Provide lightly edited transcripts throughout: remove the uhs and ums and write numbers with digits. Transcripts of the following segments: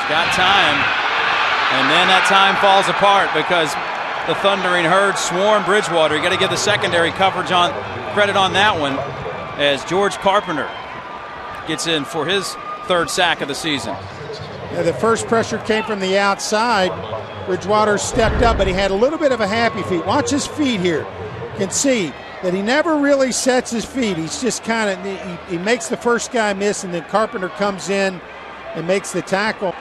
got time, and then that time falls apart because the Thundering Herd swarm Bridgewater. You got to give the secondary coverage on credit on that one, as George Carpenter gets in for his third sack of the season. Yeah, the first pressure came from the outside. Bridgewater stepped up, but he had a little bit of a happy feet. Watch his feet here. You can see that he never really sets his feet. He's just kind of, he makes the first guy miss, and then Carpenter comes in and makes the tackle.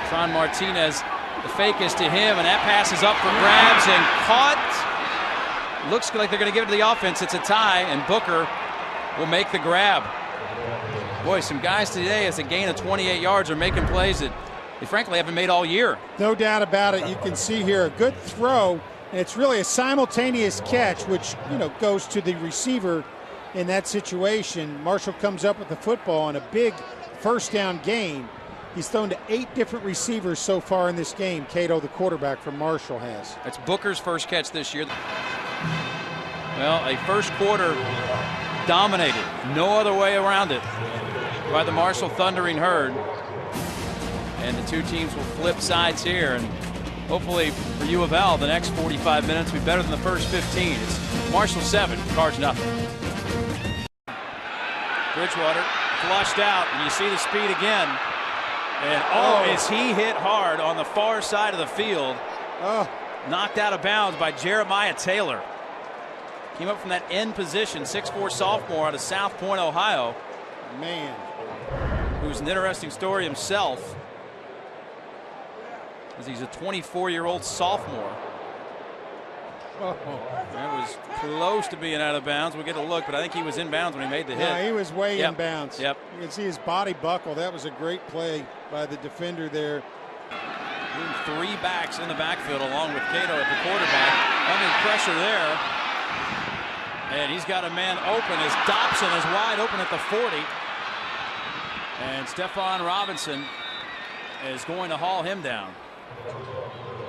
Tron Martinez, the fake is to him, and that pass is up for grabs and caught. Looks like they're going to give it to the offense. It's a tie, and Booker will make the grab. Boy, some guys today, as a gain of 28 yards, are making plays that they frankly haven't made all year. No doubt about it. You can see here a good throw, and it's really a simultaneous catch, which, you know, goes to the receiver in that situation. Marshall comes up with the football on a big first down gain. He's thrown to 8 different receivers so far in this game. Cato, the quarterback from Marshall, has. That's Booker's first catch this year. Well, a first quarter dominated, no other way around it, by the Marshall Thundering Herd. And the two teams will flip sides here, and hopefully for U of L, the next 45 minutes will be better than the first 15. It's Marshall 7, Cards nothing. Bridgewater flushed out, and you see the speed again. And is he hit hard on the far side of the field. Knocked out of bounds by Jeremiah Taylor. Came up from that end position, 6'4" sophomore out of South Point, Ohio. Man. Who's an interesting story himself, as he's a 24-year-old sophomore. That was close to being out of bounds. We'll get a look, but I think he was in bounds when he made the hit. Yeah, he was way in bounds. Yep. You can see his body buckle. That was a great play by the defender there. 3 backs in the backfield along with Cato at the quarterback. Under pressure there. And he's got a man open as Dobson is wide open at the 40. And Stephon Robinson is going to haul him down.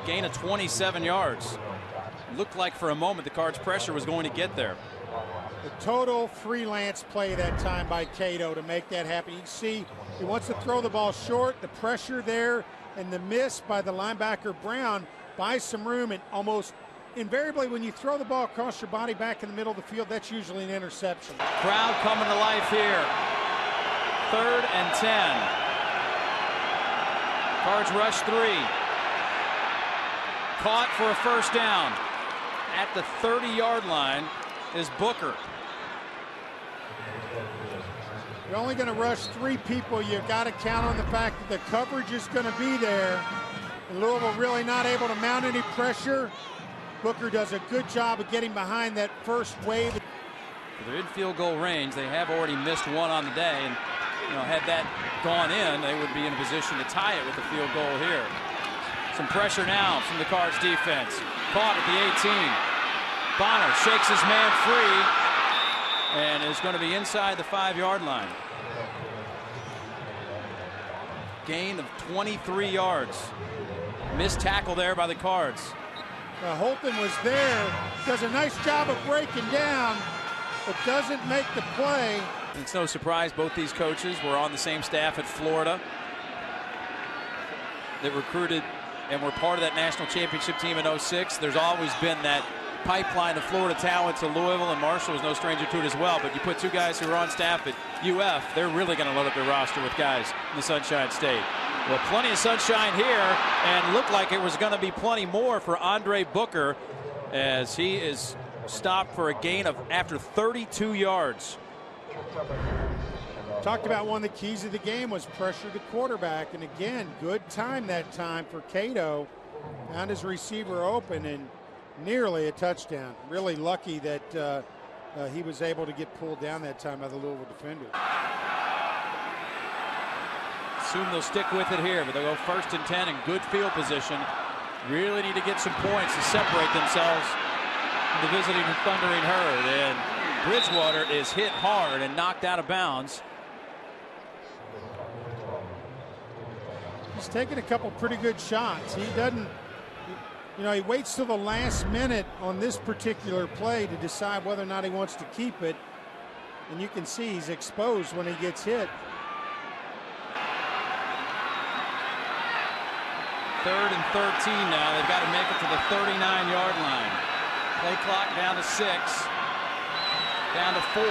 Gain of 27 yards. Looked like for a moment the Cards' pressure was going to get there. The total freelance play that time by Cato to make that happen. You can see he wants to throw the ball short. The pressure there and the miss by the linebacker Brown buys some room, and almost invariably when you throw the ball across your body back in the middle of the field, that's usually an interception. Crowd coming to life here. 3rd and 10. Cards rush 3. Caught for a first down. At the 30-yard line is Booker. You're only going to rush 3 people. You've got to count on the fact that the coverage is going to be there. And Louisville really not able to mount any pressure. Booker does a good job of getting behind that first wave. They're in field goal range. They have already missed one on the day, and had that gone in, they would be in a position to tie it with a field goal here. Some pressure now from the Cards defense. Caught at the 18. Bonner shakes his man free and is going to be inside the 5-yard line. Gain of 23 yards. Missed tackle there by the Cards. Holton was there, does a nice job of breaking down, but doesn't make the play. It's no surprise both these coaches were on the same staff at Florida that recruited and were part of that national championship team in 06. There's always been that pipeline of Florida talent to Louisville, and Marshall was no stranger to it as well. But you put 2 guys who are on staff at UF, they're really going to load up their roster with guys in the Sunshine State. Well, plenty of sunshine here, and looked like it was going to be plenty more for Andre Booker, as he is stopped for a gain of after 32 yards. Talked about one of the keys of the game was pressure the quarterback, and again, good time that time for Cato. Found his receiver open and nearly a touchdown. Really lucky that he was able to get pulled down that time by the Louisville defender. Assume they'll stick with it here, but they'll go 1st and 10 in good field position. Really need to get some points to separate themselves from the visiting Thundering Herd. And Bridgewater is hit hard and knocked out of bounds. He's taken a couple pretty good shots. He doesn't, he waits till the last minute on this particular play to decide whether or not he wants to keep it. And you can see he's exposed when he gets hit. 3rd and 13 now. They've got to make it to the 39-yard line. Play clock down to 6. Down to 4.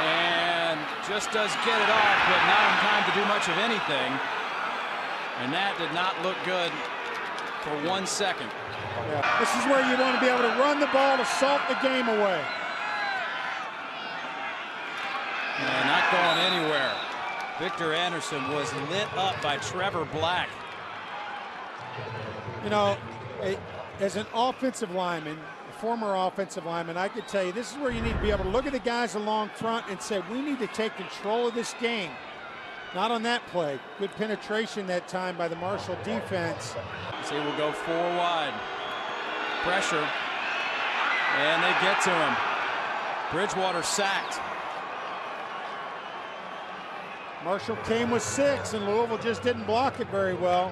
And just does get it off, but not in time to do much of anything. And that did not look good for 1 second. Yeah. This is where you want to be able to run the ball to salt the game away. And not going anywhere. Victor Anderson was lit up by Trevor Black. You know, as an offensive lineman, a former offensive lineman, I could tell you this is where you need to be able to look at the guys along front and say, we need to take control of this game. Not on that play. Good penetration that time by the Marshall defense. See, we'll go 4 wide. Pressure. And they get to him. Bridgewater sacked. Marshall came with 6, and Louisville just didn't block it very well.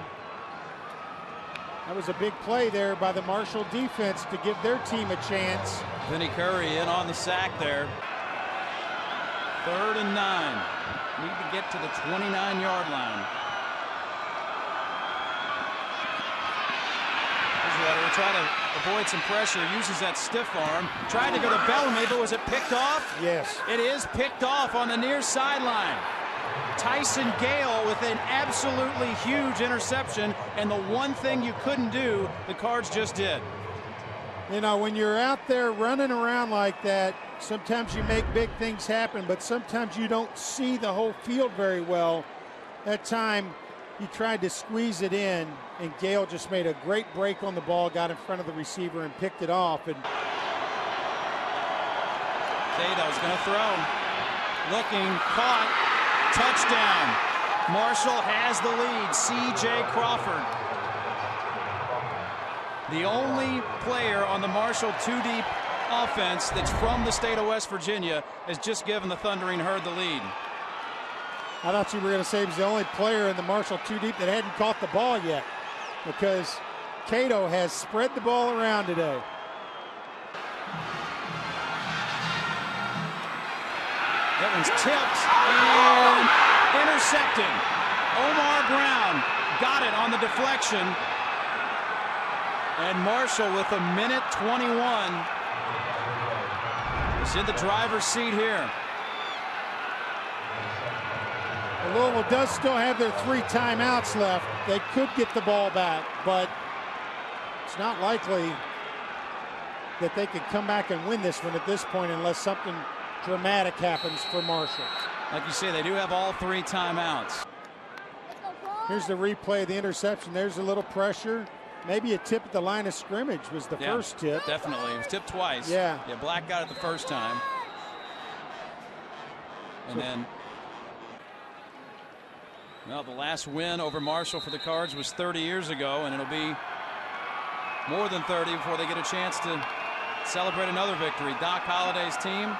That was a big play there by the Marshall defense to give their team a chance. Vinny Curry in on the sack there. 3rd and 9. Need to get to the 29-yard line. Bridgewater will try to avoid some pressure, uses that stiff arm. Tried to go to Bellamy, but was it picked off? Yes. It is picked off on the near sideline. Tyson Gale with an absolutely huge interception, and the one thing you couldn't do, the Cards just did. You know, when you're out there running around like that, sometimes you make big things happen, but sometimes you don't see the whole field very well. That time, he tried to squeeze it in, and Gale just made a great break on the ball, got in front of the receiver, and picked it off. And Cato's going to throw. Looking, caught. Touchdown. Marshall has the lead. C.J. Crawford. The only player on the Marshall 2-deep offense that's from the state of West Virginia has just given the Thundering Herd the lead. I thought you were going to say he was the only player in the Marshall 2-deep that hadn't caught the ball yet, because Cato has spread the ball around today. That one's tipped and intercepted. Omar Brown got it on the deflection. And Marshall with 1:21 is in the driver's seat here. Well, Louisville does still have their 3 timeouts left. They could get the ball back, but it's not likely that they could come back and win this one at this point unless something dramatic happens for Marshall. Like you say, they do have all 3 timeouts. Here's the replay of the interception. There's a little pressure. Maybe a tip at the line of scrimmage was the first tip. Definitely. It was tipped twice. Yeah. Yeah, Black got it the first time. And then, well, the last win over Marshall for the Cards was 30 years ago, and it'll be more than 30 before they get a chance to celebrate another victory. Doc Holliday's team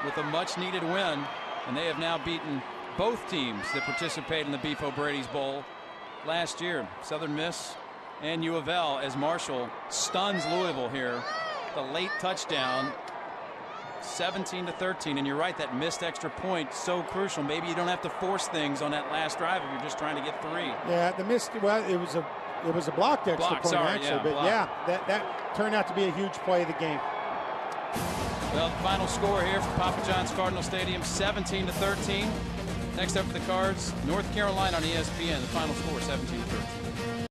with a much-needed win, and they have now beaten both teams that participated in the Beef O'Brady's Bowl last year, Southern Miss and U of L, as Marshall stuns Louisville here. The late touchdown, 17-13, and you're right, that missed extra point so crucial. Maybe you don't have to force things on that last drive if you're just trying to get 3. Yeah, the missed. Well, it was a blocked extra point, sorry, actually, yeah, but blocked. yeah, that turned out to be a huge play of the game. Well, the final score here from Papa John's Cardinal Stadium, 17-13. Next up for the Cards, North Carolina on ESPN. The final score, 17-13.